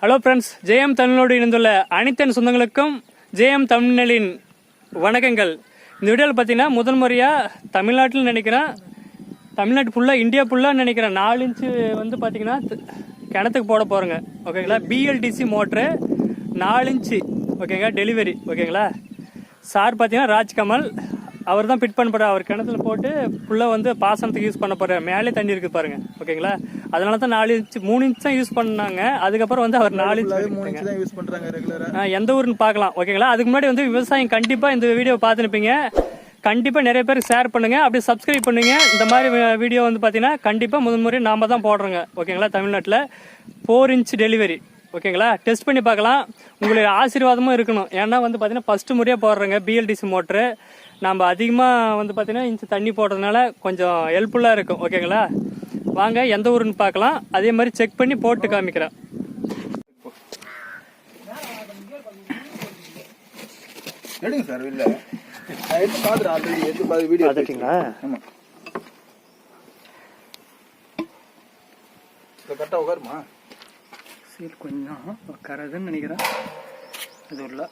Hello friends, ஜெயம் தமிழோடு இணைந்துள்ள அனைத்தன் சொந்தங்களுக்கும் ஜெயம் தமிழ்நிலின் வணக்கங்கள். இந்த வீடியோவில் பார்த்தீங்கன்னா முதல் முறையாக தமிழ்நாட்டில் நினைக்கிறேன், தமிழ்நாட்டு ஃபுல்லாக இந்தியா ஃபுல்லாக நினைக்கிறேன் 4 இன்ச்சு வந்து பார்த்தீங்கன்னா கிணத்துக்கு போட போகிறோங்க. ஓகேங்களா, BLDC மோட்ரு 4 இன்ச்சு ஓகேங்களா, டெலிவரி ஓகேங்களா. சார் பார்த்தீங்கன்னா ராஜ்கமல் அவர் தான் ஃபிட் பண்ண போகிறார். அவர் கிணத்துல போட்டு ஃபுல்லாக வந்து பாசனத்துக்கு யூஸ் பண்ண போகிறார். மேலே தண்ணி இருக்குது பாருங்க ஓகேங்களா. அதனால தான் 4 இன்ச்சு 3 இன்ச் தான் யூஸ் பண்ணாங்க. அதுக்கப்புறம் வந்து அவர் 4 இன்ச் தான் யூஸ் பண்ணுறாங்க ரெகுலராக. எந்த ஊருன்னு பார்க்கலாம் ஓகேங்களா. அதுக்கு முன்னாடி வந்து விவசாயம் கண்டிப்பாக இந்த வீடியோ பார்த்துருப்பீங்க. கண்டிப்பாக நிறைய பேருக்கு ஷேர் பண்ணுங்க, அப்படியே சப்ஸ்கிரைப் பண்ணுங்க. இந்த மாதிரி வீடியோ வந்து பார்த்தீங்கன்னா கண்டிப்பாக முதல் முறை நாம தான் போடுறோங்க ஓகேங்களா. தமிழ்நாட்டில் 4 இன்ச் டெலிவரி ஓகேங்களா. டெஸ்ட் பண்ணி பார்க்கலாம், உங்களுக்கு ஆசீர்வாதமும் இருக்கணும். ஏன்னா வந்து பார்த்தீங்கன்னா ஃபஸ்ட்டு முறையாக போடுறோங்க BLDC மோட்ரு. நம்ம அதிகமாக வந்து பார்த்தீங்கன்னா இன்ச்சு தண்ணி போடுறதுனால கொஞ்சம் ஹெல்ப்ஃபுல்லாக இருக்கும் ஓகேங்களா. வாங்க எந்த ஊருன்னு பார்க்கலாம், அதே மாதிரி செக் பண்ணி போட்டு காமிக்கிறேன். எடுங்க சார், இல்லை எடுத்து பார்த்துட்டு ஆல்ரெடி எடுத்து பார்த்து வீடியோ பார்த்துட்டிங்களா? ஆமாம், கரெக்டாக உட்காருமா. சரி, கொஞ்சம் உட்காரதுன்னு நினைக்கிறேன். அது உள்ள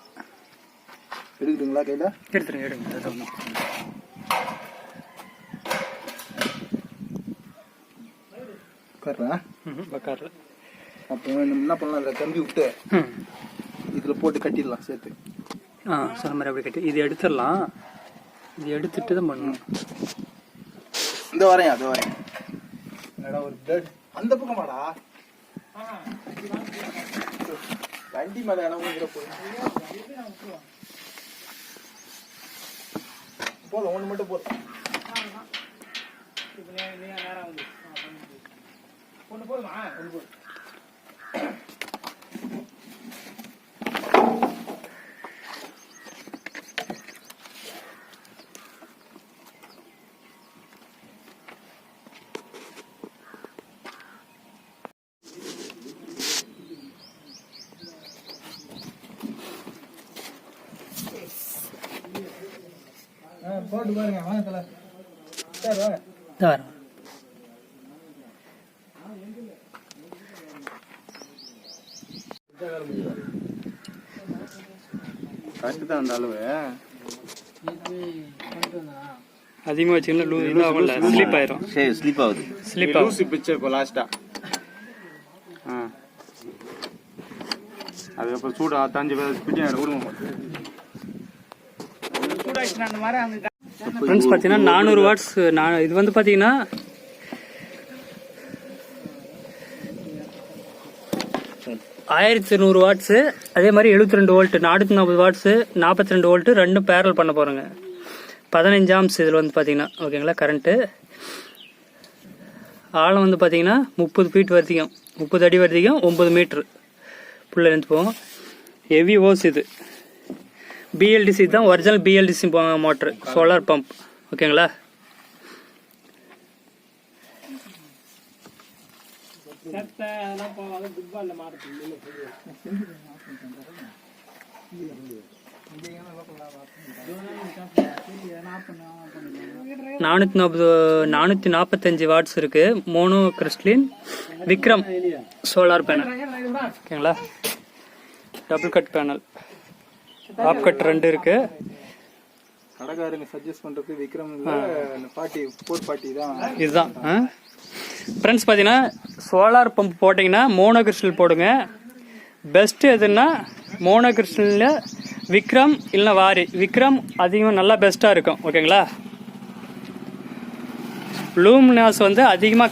எடுக்குதுங்களா கையில்? எடுத்துருங்க, எடுங்க. அது ஒன்றும் உட்கார்றா உட்கார்ல. அப்போ என்ன பண்ணலாம், இல்லை கம்பி விட்டு இதில் போட்டு கட்டிடலாம் சேர்த்து. சொன்ன மாதிரி அப்படி கட்டி இது எடுத்துடலாம். இது எடுத்துட்டு தான் பண்ணணும். இந்த வரேன், அது வரேன். என்னடா ஒரு பிளட் அந்த பக்கமாடா வண்டி மேலே இடம் போதும், ஒன்று மட்டும் போதும். ஒன்று போதுமா? ஒன்று போதும். போட்டு பாருங்க, வாங்க தல. சார் வாங்க. சார் கரெக்டு தான் அந்த அளவு. அதிகமாக வச்சுக்கணும், ஸ்லிப் ஆயிரும். சரி, ஸ்லிப் ஆகுது. ஸ்லிப் ஆகும். லூசி பிச்சை இப்போ லாஸ்டா. அதுக்கப்புறம் சூடா தஞ்சு பிச்சை விடுவோம். ஃப்ரெண்ட்ஸ் பார்த்தீங்கன்னா 400 வாட்ஸ். இது வந்து பார்த்தீங்கன்னா 1200 வாட்ஸு. அதே மாதிரி 72 வோல்ட், 440 வாட்ஸு, 42 வோல்ட்டு, ரெண்டும் பேரல் பண்ண போகிறோங்க. 15 ஆம்ஸ் இதில் வந்து பார்த்தீங்கன்னா ஓகேங்களா. கரண்ட்டு ஆழம் வந்து பார்த்தீங்கன்னா 30 ஃபீட் வரைக்கும், 30 அடி வரைக்கும் 9 மீட்ரு புள்ள இருந்து போகும். ஹெவி ஓஸ் இது. BLDC தான் original BLDC motor, solar pump ஓகேங்களா. நானூத்தி 45 வாட்ஸ் இருக்கு. Mono crystalline Vikram solar panel ஓகேங்களா. Double cut panel, half cut 2 இருக்கு. கடைக்காரங்க சஜஸ்ட் பண்றது விக்ரம் 440 தான். இதுதான் ஃப்ரெண்ட்ஸ். பார்த்தீங்கன்னா சோலார் பம்ப் போட்டிங்கன்னா மோனோ கிறிஸ்டல் போடுங்க. பெஸ்ட் எதுன்னா மோனோ கிறிஸ்டலில் விக்ரம் இல்லைன்னா வாரி. விக்ரம் அதிகமாக நல்லா பெஸ்ட்டாக இருக்கும் ஓகேங்களா. லூமினாஸ் வந்து அதிகமாக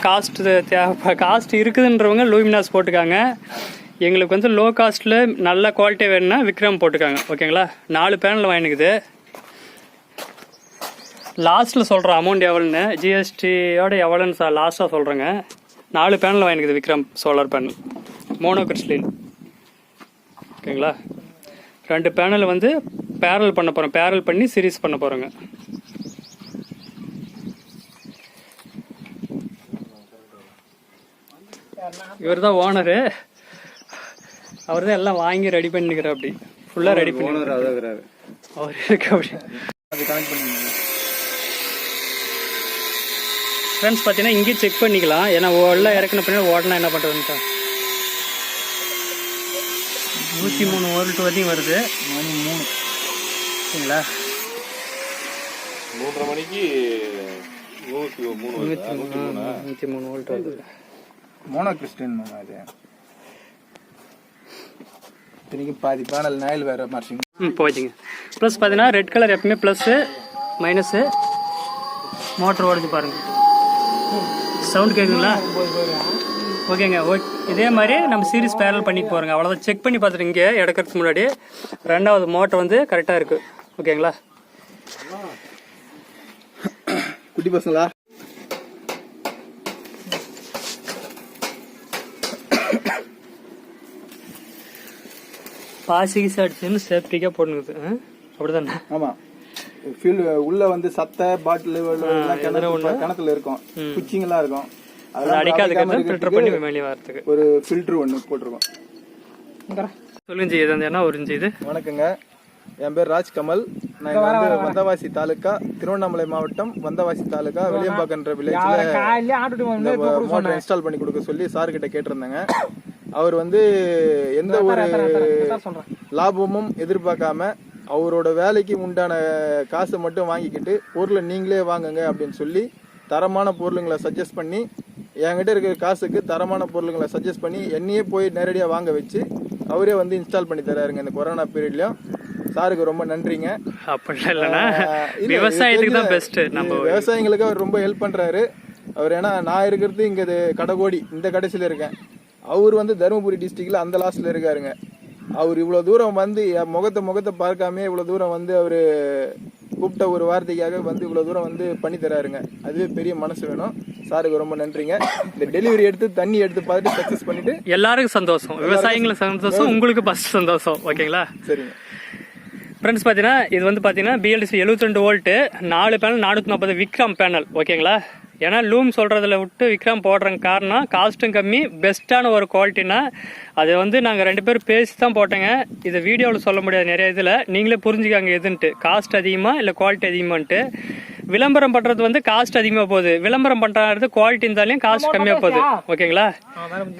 காஸ்ட் இருக்குதுன்றவங்க லூமினாஸ் போட்டுக்காங்க. எங்களுக்கு வந்து லோ காஸ்ட்டில் நல்ல குவாலிட்டி வேணும்னா விக்ரம் போட்டுக்காங்க ஓகேங்களா. 4 பேனல் வாங்கினுக்குது. லாஸ்ட்டில் சொல்கிறேன் அமௌண்ட் எவ்வளோன்னு, GSTயோட எவ்வளோன்னு லாஸ்ட்டாக சொல்கிறேங்க. 4 பேனல் வாங்கினுக்குது Vikram solar panel mono crystalline ஓகேங்களா. 2 பேனல் வந்து பேரல் பண்ண போகிறோம், பேரல் பண்ணி சீரீஸ் பண்ண போகிறோங்க. இவர் தான் ஓனரு, அவர் தான் எல்லாம் வாங்கி ரெடி பண்ணிக்கிறார். அப்படி ஃபுல்லாக ரெடி பண்ணி அவர் இருக்கு அப்படி. ஃப்ரெண்ட்ஸ் பார்த்தீங்கன்னா இங்கேயும் செக் பண்ணிக்கலாம். ஏன்னா எல்லாம் இறக்குன பின்னாடி ஓடனா என்ன பண்ணுறதுன்ட்டா 103 வோல்ட் வரையும் வருது. மணி 3 சரிங்களா? 3:30 மணிக்கு 103 வோல்ட் வருது. மோனோ கிறிஸ்டின் அது இத்தனைக்கு பாதி பேனல் நாயில் வேற மார்ச்சிங். போச்சுங்க. ப்ளஸ் பார்த்தீங்கன்னா ரெட் கலர் எப்பவுமே ப்ளஸ்ஸு மைனஸு. மோட்டர் ஓடுது பாருங்கள். சவுண்ட் கேட்குங்களா? ஓகேங்க. இதே மாதிரி நம்ம சீரிஸ் பேரல் பண்ணிட்டு போகிறோங்க. அவ்வளோதான். செக் பண்ணி பார்த்துட்டு இங்கே எடுக்கிறதுக்கு முன்னாடி ரெண்டாவது மோட்டர் வந்து கரெக்டாக இருக்குது. ஓகேங்களா? குட்டி பசங்களா? பாசிக்கு அடிச்சுன்னு சேஃப்டிக்காக போட்டுங்குது. அப்படி தானே? ஆமாம். உள்ள வந்து சத்தை பாட்டில் கிணத்துல இருக்கும், குச்சிங்கெல்லாம் இருக்கும். அதெல்லாம் அடிக்காதுக்கு ஃபில்டர் பண்ணி வெளியே வரதுக்கு ஒரு ஃபில்டர் ஒன்று போட்டிருக்கோம். சொல்லுங்க ஜி. இது என்ன ஒரு இது? வணக்கங்க, என் பேர் ராஜ்கமல். நான் இங்க வந்து வந்தவாசி தாலுக்கா, திருவண்ணாமலை மாவட்டம் வந்தவாசி தாலுக்கா வெளியம்பாக்கன்ற வில்லேஜ்ல மோட்டர் இன்ஸ்டால் பண்ணி கொடுக்க சொல்லி சார் கிட்ட கேட்டிருந்தாங்க. அவர் வந்து எந்த ஒரு லாபமும் எதிர்பார்க்காம அவரோட வேலைக்கு உண்டான காசை மட்டும் வாங்கிக்கிட்டு பொருளை நீங்களே வாங்குங்க அப்படின்னு சொல்லி தரமான பொருளுங்களை சஜஸ்ட் பண்ணி, என்கிட்ட இருக்கிற காசுக்கு தரமான பொருளுங்களை சஜஸ்ட் பண்ணி என்னையே போய் நேரடியாக வாங்க வச்சு அவரே வந்து இன்ஸ்டால் பண்ணி தராருங்க இந்த கொரோனா பீரியட்லயும். சாருக்கு ரொம்ப நன்றிங்க. விவசாயத்துக்கு தான் பெஸ்ட். நம்ம விவசாயிகளுக்கு அவர் ரொம்ப ஹெல்ப் பண்றாரு. அவர் ஏன்னா நான் இருக்கிறது இங்க கடகோடி இந்த கடைசியில இருக்கேன். அவர் வந்து தருமபுரி டிஸ்ட்ரிக்ட்ல அந்த லாஸ்ட்ல இருக்காருங்க. அவர் இவ்வளவு தூரம் வந்து முகத்தை பார்க்காம இவ்வளவு தூரம் வந்து அவரு கூப்பிட்ட ஒரு வார்த்தைக்காக வந்து இவ்வளவு தூரம் வந்து பண்ணி தராருங்க. அதுவே பெரிய மனசு வேணும். சாருக்கு ரொம்ப நன்றிங்க. இந்த டெலிவரி எடுத்து தண்ணி எடுத்து பார்த்துட்டு சக்சஸ் பண்ணிட்டு எல்லாருக்கும் சந்தோஷம். விவசாயிங்களுக்கு சந்தோஷம், உங்களுக்கு ஃபர்ஸ்ட் சந்தோஷம். ஓகேங்களா? சரிங்க ஃப்ரெண்ட்ஸ். பார்த்தீங்கன்னா இது வந்து பார்த்தீங்கன்னா BLDC 72 volt 4 panel 440 Vikram panel. ஓகேங்களா? ஏன்னா லூம் சொல்கிறதுல விட்டு விக்ரம் போடுறங்க காரணம் காஸ்ட்டும் கம்மி, பெஸ்ட்டான ஒரு குவாலிட்டினா அதை வந்து நாங்கள் 2 பேரும் பேசி தான் போட்டேங்க. இதை வீடியோவில் சொல்ல முடியாது நிறைய இதில். நீங்களே புரிஞ்சுக்காங்க எதுன்ட்டு, காஸ்ட் அதிகமாக இல்லை குவாலிட்டி அதிகமான்ட்டு. விளம்பரம் பண்ணுறது வந்து காஸ்ட் அதிகமாக போகுது, விளம்பரம் பண்ணுறது குவாலிட்டி இருந்தாலையும் காஸ்ட் கம்மியாக போகுது. ஓகேங்களா?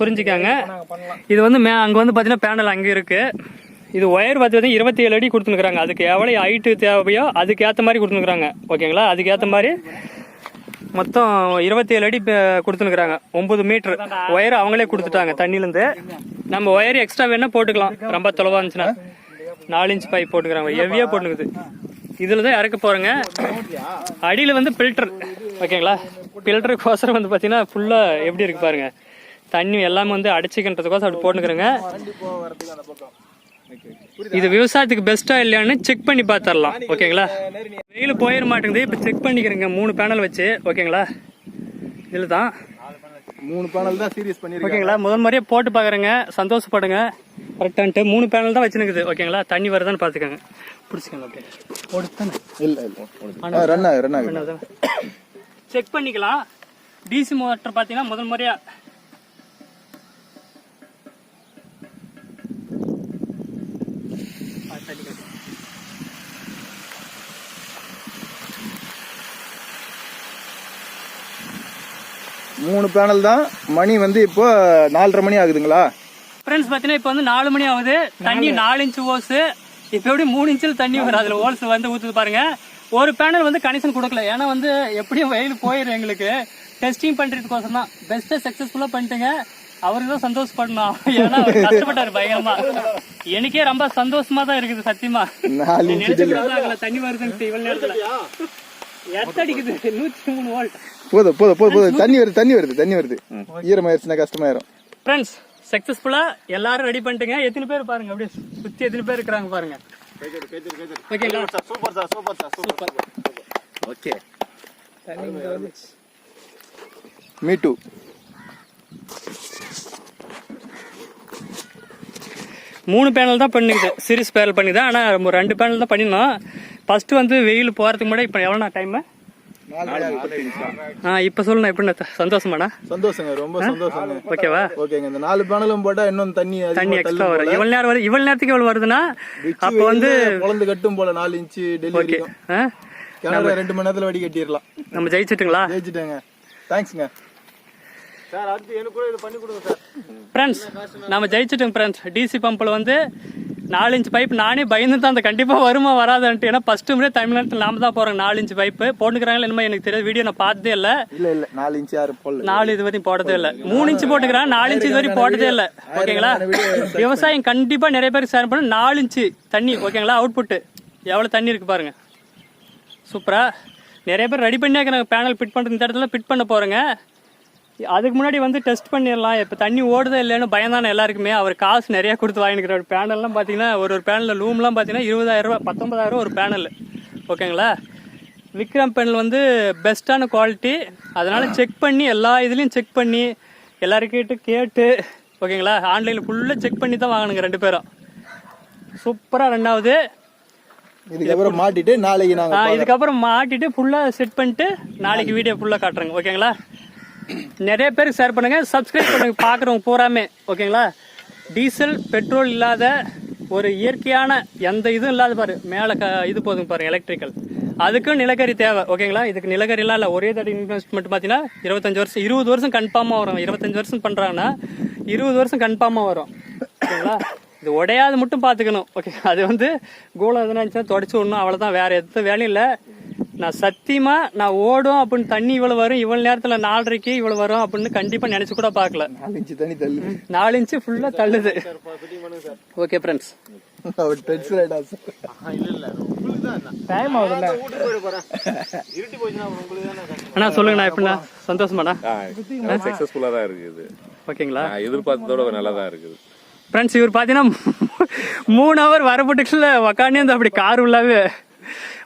புரிஞ்சுக்காங்க. இது வந்து அங்கே வந்து பார்த்தீங்கன்னா பேனல் அங்கே இருக்குது. இது ஒயர் பார்த்தீங்கன்னா 27 அடி கொடுத்துருக்குறாங்க. அதுக்கு எவ்வளோ ஹைட்டு தேவையோ அதுக்கு ஏற்ற மாதிரி கொடுத்துருக்குறாங்க. ஓகேங்களா? அதுக்கு ஏற்ற மாதிரி மொத்தம் 27 அடி கொடுத்துருக்குறாங்க. 9 மீட்டர் ஒயர் அவங்களே கொடுத்துட்டாங்க. தண்ணியிலேருந்து நம்ம ஒயர் எக்ஸ்ட்ரா வேணா போட்டுக்கலாம். ரொம்ப தொலைவாக இருந்துச்சுன்னா 4 இன்ச் பைப் போட்டுக்கிறாங்க. ஹெவியாக போட்டுக்குது. இதில் தான் இறக்க போகிறேங்க. அடியில் வந்து ஃபில்டர். ஓகேங்களா? ஃபில்டருக்கோசரம் வந்து பார்த்தீங்கன்னா ஃபுல்லாக எப்படி இருக்கு பாருங்க. தண்ணி எல்லாமே வந்து அடிச்சுக்கின்றதுக்கோசம் அப்படி போட்டுக்கிறேங்க. இது விவசாயத்துக்கு பெஸ்டா இல்லையான்னு செக் பண்ணி பார்த்துடலாம். ஓகேங்களா? வெயில் போயிட மாட்டேங்குது. இப்போ செக் பண்ணிக்கிறேங்க 3 பேனல் வச்சு. ஓகேங்களா? இதில் தான் 3 பேனல் தான் சீரியஸ் பண்ணிருக்கேன். ஓகேங்களா? முதல் முறையே போட்டு பார்க்குறேங்க. சந்தோஷப்படுங்க. கரெக்டான்ட்டு 3 பேனல் தான் வச்சுனுக்குது. ஓகேங்களா? தண்ணி வருதான்னு பார்த்துக்கோங்க. பிடிச்சிக்கோங்க. அப்படியே ஓடுத்தானே? இல்லை ரன் செக் பண்ணிக்கலாம். டிசி மோட்டர் பார்த்தீங்கன்னா முதல் முறையாக மூணு பேனல் தான். மணி வந்து இப்போ 4:30 மணி ஆகுதுங்களா ஃப்ரெண்ட்ஸ்? பார்த்தீங்கன்னா இப்போ வந்து 4 மணி ஆகுது. தண்ணி 4 இன்ச் ஓஸு. இப்போ எப்படி 3 இன்ச்சில் தண்ணி வரும். அதில் ஓல்ஸ் வந்து ஊற்றுது பாருங்க. ஒரு பேனல் வந்து கனெக்ஷன் கொடுக்கல. ஏன்னா வந்து எப்படியும் வெயில் போயிடும். எங்களுக்கு டெஸ்டிங் பண்ணுறதுக்கோசம் தான். பெஸ்ட்டாக சக்ஸஸ்ஃபுல்லாக பண்ணிட்டுங்க. அவருக்கு தான் சந்தோஷப்படணும். ஏன்னா அவர் கஷ்டப்பட்டாரு பயங்கரமா. எனக்கே ரொம்ப சந்தோஷமா தான் இருக்குது சத்தியமா. தண்ணி வருதுன்னு இவ்வளவு நேரத்துல எத்தடிக்குது 103 வோல்ட். போதும் தண்ணி வருது. ஈரமாயிருச்சுன்னா கஷ்டமாயிரும். ஃப்ரெண்ட்ஸ் சக்சஸ்ஃபுல்லா எல்லாரும் ரெடி பண்ணிட்டுங்க. எத்தனை பேர் பாருங்க, அப்படியே சுத்தி எத்தனை பேர் இருக்கிறாங்க பாருங்க. ஓகேங்களா? சூப்பர். Okay, me too. மூணு பேனல் தான் பண்ணிக்குது, சீரிஸ் பேனல் பண்ணிதான். ஆனால் 2 பேனல் தான் பண்ணிருந்தோம். ஃபர்ஸ்ட் வந்து வெயில் போகிறதுக்கு முன்னாடி இப்போ எவ்வளோண்ணா டைமு? இப்போ சொல்லுண்ணா, எப்படி சந்தோஷமாண்ணா? சந்தோஷங்க, ரொம்ப சந்தோஷங்க. ஓகேவா? ஓகேங்க. இந்த 4 பேனலும் போட்டா இன்னும் தண்ணி எக்ஸ்ட்ரா வரும். இவ்வளவு நேரத்துக்கு எவ்வளவு வருதுன்னா அப்போ வந்து குழந்தை கட்டும் போல 4 இன்ச்சு டெலிவரி. 2 மணி நேரத்துல வடி கட்டிடலாம். நம்ம ஜெயிச்சிட்டுங்களா? ஜெயிச்சிட்டேங்க. தேங்க்ஸ்ங்க. சார் அடுத்து எனக்கு கூட இது பண்ணி கொடுங்க சார். ஃப்ரெண்ட்ஸ் நம்ம ஜெயிச்சிட்டோம் ஃப்ரெண்ட்ஸ். டிசி பம்பில் வந்து 4 இன்ச் பைப். நானே பயந்து தான் அந்த கண்டிப்பாக வருமா வராதுன்ட்டு. ஏன்னா ஃபர்ஸ்ட் முறை தமிழ்நாட்டில் நாம தான் போகிறோம் 4 இன்ச் பைப்பு போட்டுக்கிறாங்களா என்னமோ எனக்கு தெரியாது. வீடியோ நான் பார்த்ததே இல்லை. இல்லை 4 இன்ச் யாரும் போடல. 4 இது வரைக்கும் போட்டதே இல்லை. 3 இன்ச் போட்டுக்கிறாங்க, 4 இன்ச் இது வரைக்கும் போட்டதே இல்லை. ஓகேங்களா? விவசாயம் கண்டிப்பாக நிறைய பேருக்கு ஷேர் பண்ண 4 இன்ச் தண்ணி. ஓகேங்களா? அவுட்புட்டு எவ்வளோ தண்ணி இருக்கு பாருங்க. சூப்பரா நிறைய பேர் ரெடி பண்ணி நாங்கள் பேனல் ஃபிட் பண்ணுறது. இந்த இடத்துல ஃபிட் பண்ண போகிறேங்க. அதுக்கு முன்னாடி வந்து டெஸ்ட் பண்ணிடலாம். இப்போ தண்ணி ஓடுதா இல்லைன்னு பயந்தானே எல்லாருக்குமே. அவர் காசு நிறையா கொடுத்து வாங்கிக்கிறார். பேனல்லாம் பார்த்தீங்கன்னா ஒரு பேனலில் ரூம்லாம் பார்த்தீங்கன்னா 20,000 ரூபா 19,000 ரூபா ஒரு பேனல். ஓகேங்களா? விக்ரம் பேனல் வந்து பெஸ்ட்டான குவாலிட்டி. அதனால் செக் பண்ணி எல்லா இதுலேயும் செக் பண்ணி எல்லாருக்கிட்ட கேட்டு ஓகேங்களா ஆன்லைனில் ஃபுல்லாக செக் பண்ணி தான் வாங்கணுங்க 2 பேரும். சூப்பராக ரெண்டாவது இதுக்கப்புறம் மாட்டிட்டு நாளைக்கு நாங்கள் இதுக்கப்புறம் மாட்டிட்டு ஃபுல்லாக செட் பண்ணிட்டு நாளைக்கு வீடியோ ஃபுல்லாக காட்டுறேங்க. ஓகேங்களா? நிறைய பேருக்கு ஷேர் பண்ணுங்க, சப்ஸ்கிரைப் பண்ணுங்க பார்க்குறவங்க பூராமே. ஓகேங்களா? டீசல் பெட்ரோல் இல்லாத ஒரு இயற்கையான எந்த இதுவும் இல்லாத பாரு மேலே இது போதுங்க பாருங்க எலக்ட்ரிக்கல். அதுக்கும் நிலக்கரி தேவை. ஓகேங்களா? இதுக்கு நிலக்கரிலாம் இல்லை. ஒரே தடவை இன்வெஸ்ட்மெண்ட் பார்த்தீங்கன்னா 25 வருஷம் 20 வருஷம் கன்ஃபார்மாக வரும். 25 வருஷம் பண்ணுறாங்கன்னா 20 வருஷம் கன்ஃபார்மாக வரும். ஓகேங்களா? இது உடையாது மட்டும் பார்த்துக்கணும். ஓகே, அது வந்து கோலம் எதுனா இருந்துச்சுன்னா தொடச்சி விடணும், அவ்வளோதான். வேற எந்த வேலையும் இல்லை. நான் சத்தியமா நான் ஓடும் அப்படின்னு தண்ணி இவ்வளவு வரும், இவ்வளவு நேரத்துல 4:30க்கு இவ்வளவு வரும் அப்படின்னு கண்டிப்பா நினைச்சு கூட பாக்கல. 4 இன்ச் தண்ணி தள்ளுது. 4 இன்ச் ஃபுல்லா தள்ளுது. Okay friends. அண்ணா சொல்லுங்கண்ணா, எப்படிண்ணா சந்தோஷமாண்ணா? சக்சஸ்ஃபுல்லா தான் இருக்குது. ஓகேங்களா? எதிர்பார்த்ததோட நல்லா தான் இருக்குது. ஃப்ரெண்ட்ஸ் இவர் பாத்தீங்கன்னா 3 ஹவர் வரப்பட்டுல உக்காண்டே அந்த அப்படி கார் உள்ளாவே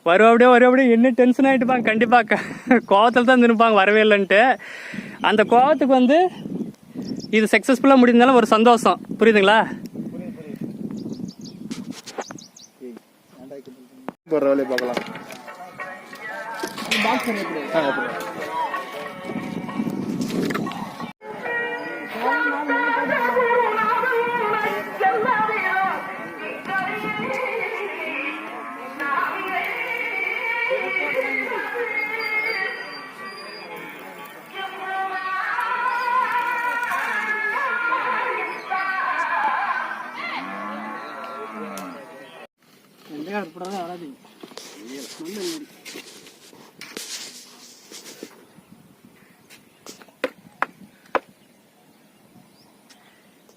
வரும் அப்படியே என்ன டென்ஷன் ஆகிட்டுப்பாங்க. கண்டிப்பாக கோவத்தில் தான் இருப்பாங்க வரவே இல்லைன்ட்டு. அந்த கோவத்துக்கு வந்து இது சக்ஸஸ்ஃபுல்லாக முடிந்தாலும் ஒரு சந்தோஷம். புரியுதுங்களா? போடுற வேலையை பார்க்கலாம்.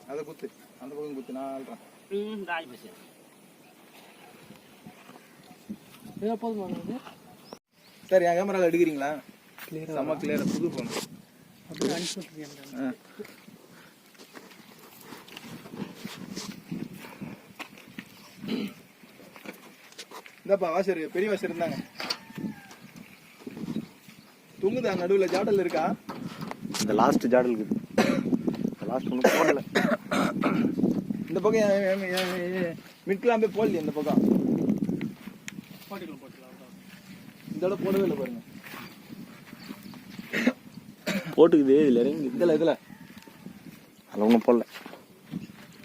அதை குத்து, அந்த பக்கம் குத்து, நான் ஆள்றேன். சார் என் கேமராவில் எடுக்கிறீங்களா? செம்ம கிளியரா புது போன். இந்தப்பா வாஷர், பெரிய வாஷர் இருந்தாங்க. தூங்குதா? நடுவில் ஜாடல் இருக்கா? இந்த லாஸ்ட் ஜாடல் இருக்குது. லாஸ்ட் ஒன்று போடல. இந்த பக்கம் மிட்லாம் போய் போடல. இந்த பக்கம் இதோட போடவே இல்லை பாருங்க. போட்டுக்குது இதில் இறங்கி இதில் அதில் ஒன்றும் போடல.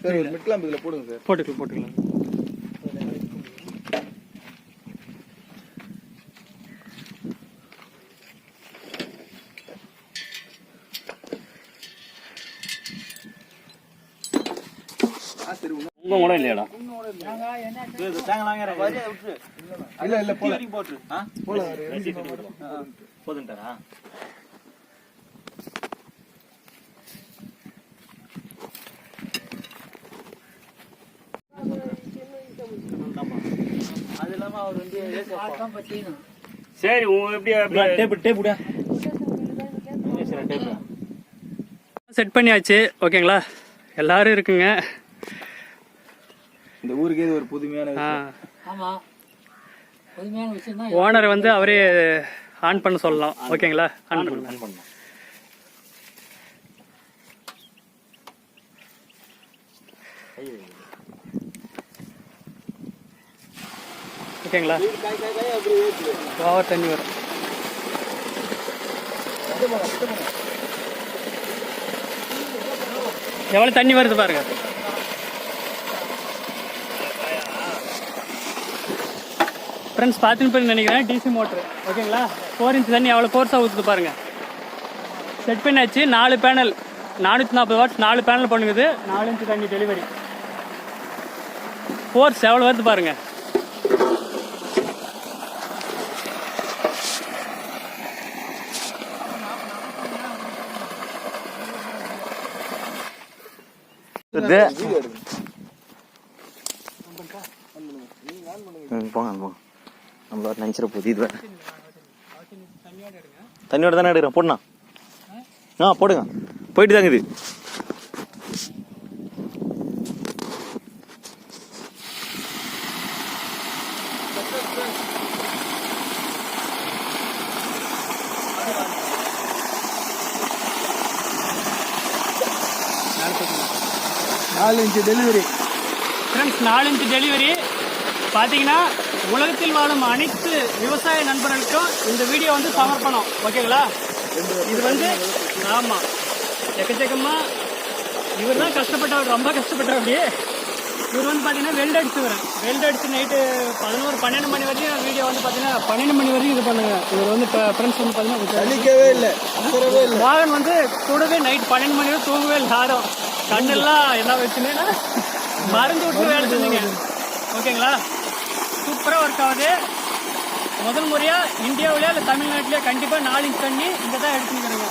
சார் ஒரு மிட்லாம் இதில் போடுங்க சார். போட்டுக்கலாம். உங்க கூட இல்லையாடா? இல்ல போல போதுன்ட்டாரா? அது இல்லாம அவர் வந்து சரி செட் பண்ணியாச்சு. ஓகேங்களா? எல்லாரும் இருக்குங்க. இந்த ஊருக்கு இது ஒரு புதுமையான ஓனர் வந்து அவரே ஆன் பண்ண சொல்லலாம். ஓகேங்களா? ஆன் பண்ணலாம். ஓகேங்களா? ஓவர் தண்ணி வரும். எவ்வளவு தண்ணி வருது பாருங்க. ஃப்ரெண்ட்ஸ் பார்த்துன்னு போய் நினைக்கிறேன் டிசி மோட்ரு. ஓகேங்களா? 4 இன்ச் தண்ணி அவ்வளோ ஃபோர்ஸாக ஊற்றுது பாருங்க. செட் பண்ணியாச்சு. 4 பேனல் 440 வாட்ஸ் 4 பேனல் பண்ணுங்குது. 4 இன்ச்சு தண்ணி டெலிவரி. ஃபோர்ஸ் எவ்வளோ வருது பாருங்க. போங்க நம்மள நினைச்சிட போகுது. இது தண்ணியோட தானே எடுக்கிறேன். போடுண்ணா. போடுங்க. போயிட்டு தாங்க இது. Delivery friends 4 inch delivery. பார்த்தீங்கன்னா உலகத்தில் வாழும் அனைத்து விவசாய நண்பர்களுக்கும் இந்த வீடியோ வந்து சமர்ப்பணம். ஓகேங்களா? இது வந்து ஆமாம் எக்கச்சக்கமாக இவர் தான் கஷ்டப்பட்டவர், ரொம்ப கஷ்டப்பட்டவர். அப்படியே இவர் வந்து பார்த்தீங்கன்னா வெல்ட் அடிச்சு நைட்டு 11-12 மணி வரையும் வீடியோ வந்து பார்த்தீங்கன்னா 12 மணி வரையும் இது பண்ணுங்க. இவர் வந்து இப்போ ஃப்ரெண்ட்ஸ் வந்து பார்த்தீங்கன்னா இல்லை வாகன் வந்து கூடவே நைட் 12 மணி வரை தூங்கவே இல்லை. யாரும் கண்ணெல்லாம் என்ன வச்சுன்னா மருந்து விட்டு வேலை செஞ்சீங்க. ஓகேங்களா? சூப்பராக ஒர்க் ஆகுது. முதல் முறையாக இந்தியாவிலே இல்லை தமிழ்நாட்டிலே கண்டிப்பாக 4 இன்ச் தண்ணி இங்கே தான் எடுத்துக்கிறேங்க.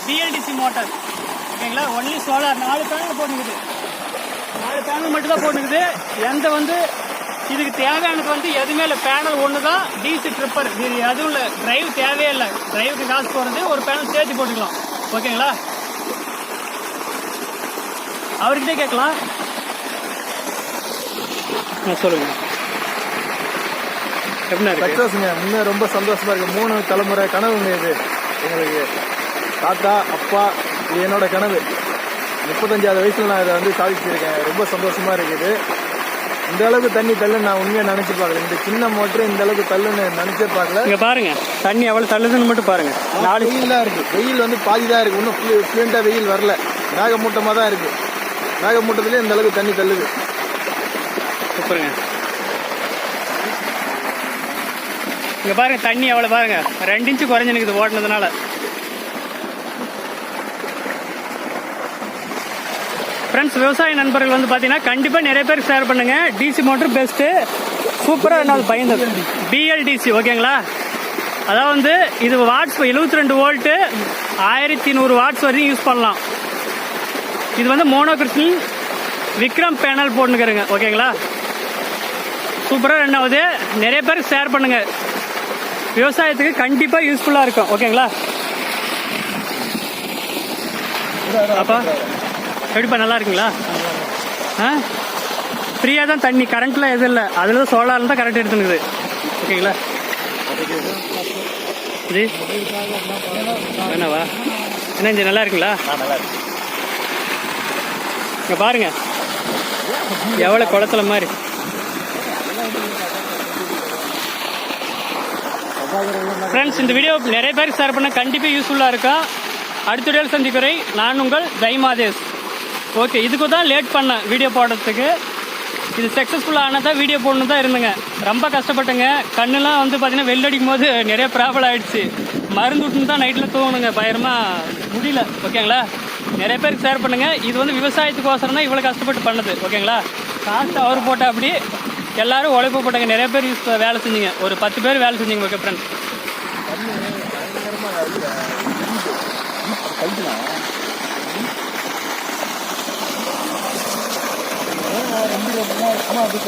BLDC motor. ஓகேங்களா? ஒன்லி சோலார் 4 பேனல் போட்டுக்குது. 4 பேனல் மட்டும் தான் போட்டுக்குது. எந்த வந்து இதுக்கு தேவையானது வந்து எதுவுமே இல்லை. பேனல் ஒன்று தான், DC ட்ரிப்பர். இது எதுவும் இல்லை. டிரைவ் தேவையே இல்லை. டிரைவுக்கு காசு போகிறது ஒரு பேனல் சேர்த்து போட்டுக்கலாம். ஓகேங்களா? அவர்கிட்டே கேட்கலாம். சொல்லுங்க சக்சஸ்ங்க. முன்னே ரொம்ப சந்தோஷமா இருக்கு. 3 தலைமுறை கனவுங்க இது எங்களுக்கு. தாத்தா அப்பா இது என்னோட கனவு. 35வது வயசுல நான் இதை வந்து சாதிச்சிருக்கேன். ரொம்ப சந்தோஷமா இருக்குது. இந்த அளவுக்கு தண்ணி தள்ளுன்னு நான் உண்மையா நினைச்சு பார்க்கல. இந்த சின்ன மோட்டர் இந்த அளவுக்கு தள்ளுன்னு நினைச்சே பார்க்கல. இங்க பாருங்க தண்ணி எவ்வளவு தள்ளுதுன்னு மட்டும் பாருங்க. 4 வெயில் தான் இருக்கு. வெயில் வந்து பாதி தான் இருக்கு. இன்னும் ஃப்ளூயண்டா வெயில் வரல. மேகமூட்டமா தான் இருக்கு. மேகமூட்டத்திலே இந்த அளவுக்கு தண்ணி தள்ளுது. சூப்பருங்க. இங்க பாருங்க தண்ணி எவ்வளவு பாருங்க. 2 இன்ச்சு குறைஞ்சு நிக்குது ஓடுனதுனால. ஃப்ரெண்ட்ஸ் விவசாய நண்பர்கள் வந்து பார்த்தீங்கன்னா கண்டிப்பாக நிறைய பேருக்கு ஷேர் பண்ணுங்க. DC motor best. சூப்பராக என்ன பயந்தது BLDC. ஓகேங்களா? அதாவது வந்து இது வாட்ஸ் 72 வோல்ட்டு 1100 வாட்ஸ் வரைக்கும் யூஸ் பண்ணலாம். இது வந்து மோனோகிறிஸ்டல் விக்ரம் பேனல் போட்டுக்கிறேங்க. ஓகேங்களா? சூப்பராக ரெண்டாவது நிறைய பேருக்கு ஷேர் பண்ணுங்க. விவசாயத்துக்கு கண்டிப்பாக யூஸ்ஃபுல்லாக இருக்கும். ஓகேங்களா? அப்பா எப்படிப்பா நல்லா இருக்குங்களா? ஃப்ரீயாக தான் தண்ணி, கரண்ட்லாம் எதுவும் இல்லை. அதில் தான் சோலாரில் தான் கரண்ட் எடுத்துனுக்குது. ஓகேங்களா? ஜி என்னவா என்ன இஞ்சி நல்லா இருக்குங்களா? இங்கே பாருங்க எவ்வளோ குளத்துல மாதிரி. ஃப்ரெண்ட்ஸ் இந்த வீடியோ நிறைய பேருக்கு ஷேர் பண்ண கண்டிப்பாக யூஸ்ஃபுல்லாக இருக்கும். அடுத்த வீடியோவில் சந்திக்கிறேன். நான் உங்கள் ஜெய்மாதேஷ். ஓகே, இதுக்கு தான் லேட் பண்ணேன் வீடியோ போடுறதுக்கு. இது சக்ஸஸ்ஃபுல்லாக ஆனால் தான் வீடியோ போடணும் தான் இருந்துங்க. ரொம்ப கஷ்டப்பட்டுங்க. கண்ணுலாம் வந்து பார்த்தீங்கன்னா வெள்ளடிக்கும் போது நிறைய ப்ராப்ளம் ஆகிடுச்சு. மருந்து விட்டுன்னு தான் நைட்டில் தூங்கணுங்க. பயங்கரமாக முடியல. ஓகேங்களா? நிறைய பேருக்கு ஷேர் பண்ணுங்கள். இது வந்து விவசாயத்துக்கோசரம் தான் இவ்வளோ கஷ்டப்பட்டு பண்ணது. ஓகேங்களா? காசு அவர் போட்டால் அப்படி எல்லோரும் உழைப்பு போட்டாங்க. நிறைய பேர் வேலை செஞ்சிங்க. ஒரு 10 பேர் வேலை செஞ்சிங்க. Okay friends. ஆமா, அது